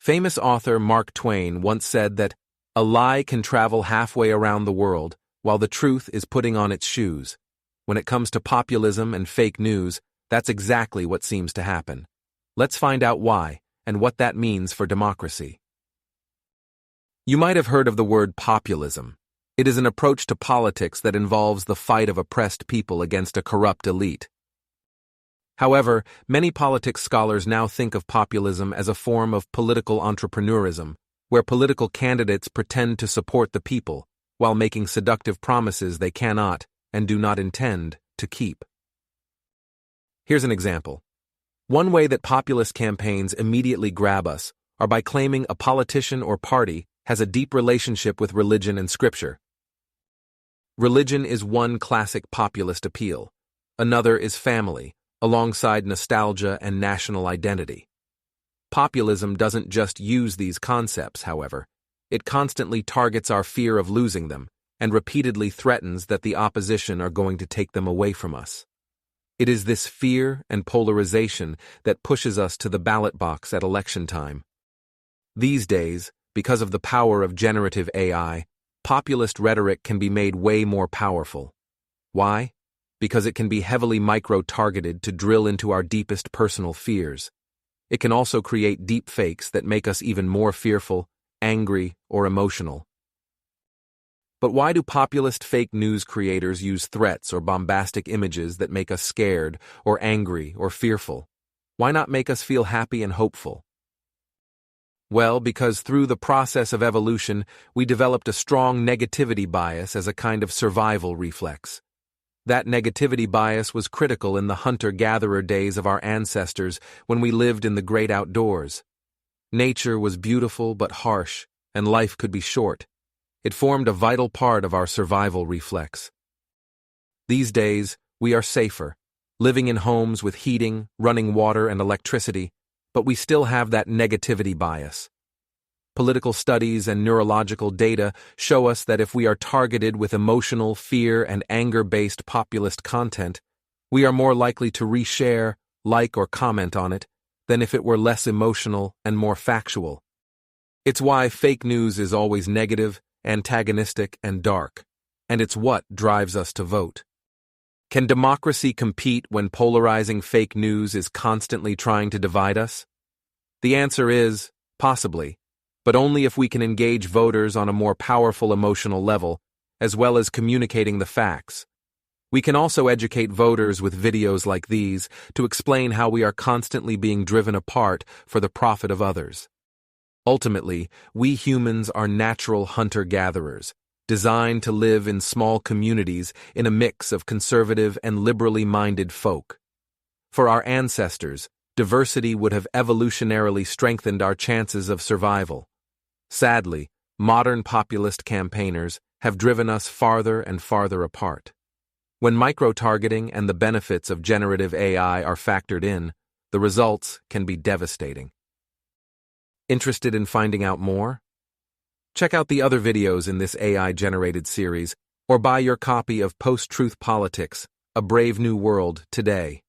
Famous author Mark Twain once said that a lie can travel halfway around the world while the truth is putting on its shoes. When it comes to populism and fake news, that's exactly what seems to happen. Let's find out why and what that means for democracy. You might have heard of the word populism. It is an approach to politics that involves the fight of oppressed people against a corrupt elite. However, many politics scholars now think of populism as a form of political entrepreneurism, where political candidates pretend to support the people while making seductive promises they cannot and do not intend to keep. Here's an example. One way that populist campaigns immediately grab us are by claiming a politician or party has a deep relationship with religion and scripture. Religion is one classic populist appeal. Another is family, alongside nostalgia and national identity. Populism doesn't just use these concepts, however. It constantly targets our fear of losing them and repeatedly threatens that the opposition are going to take them away from us. It is this fear and polarization that pushes us to the ballot box at election time. These days, because of the power of generative AI, populist rhetoric can be made way more powerful. Why? Because it can be heavily micro-targeted to drill into our deepest personal fears. It can also create deep fakes that make us even more fearful, angry, or emotional. But why do populist fake news creators use threats or bombastic images that make us scared, or angry, or fearful? Why not make us feel happy and hopeful? Well, because through the process of evolution, we developed a strong negativity bias as a kind of survival reflex. That negativity bias was critical in the hunter-gatherer days of our ancestors when we lived in the great outdoors. Nature was beautiful but harsh, and life could be short. It formed a vital part of our survival reflex. These days, we are safer, living in homes with heating, running water, and electricity, but we still have that negativity bias. Political studies and neurological data show us that if we are targeted with emotional, fear, and anger-based populist content, we are more likely to reshare, like, or comment on it than if it were less emotional and more factual. It's why fake news is always negative, antagonistic, and dark, and it's what drives us to vote. Can democracy compete when polarizing fake news is constantly trying to divide us? The answer is, possibly, but only if we can engage voters on a more powerful emotional level, as well as communicating the facts. We can also educate voters with videos like these to explain how we are constantly being driven apart for the profit of others. Ultimately, we humans are natural hunter-gatherers, designed to live in small communities in a mix of conservative and liberally minded folk. For our ancestors, diversity would have evolutionarily strengthened our chances of survival. Sadly, modern populist campaigners have driven us farther and farther apart. When micro-targeting and the benefits of generative AI are factored in, the results can be devastating. Interested in finding out more? Check out the other videos in this AI-generated series, or buy your copy of Post-Truth Politics, A Brave New World today.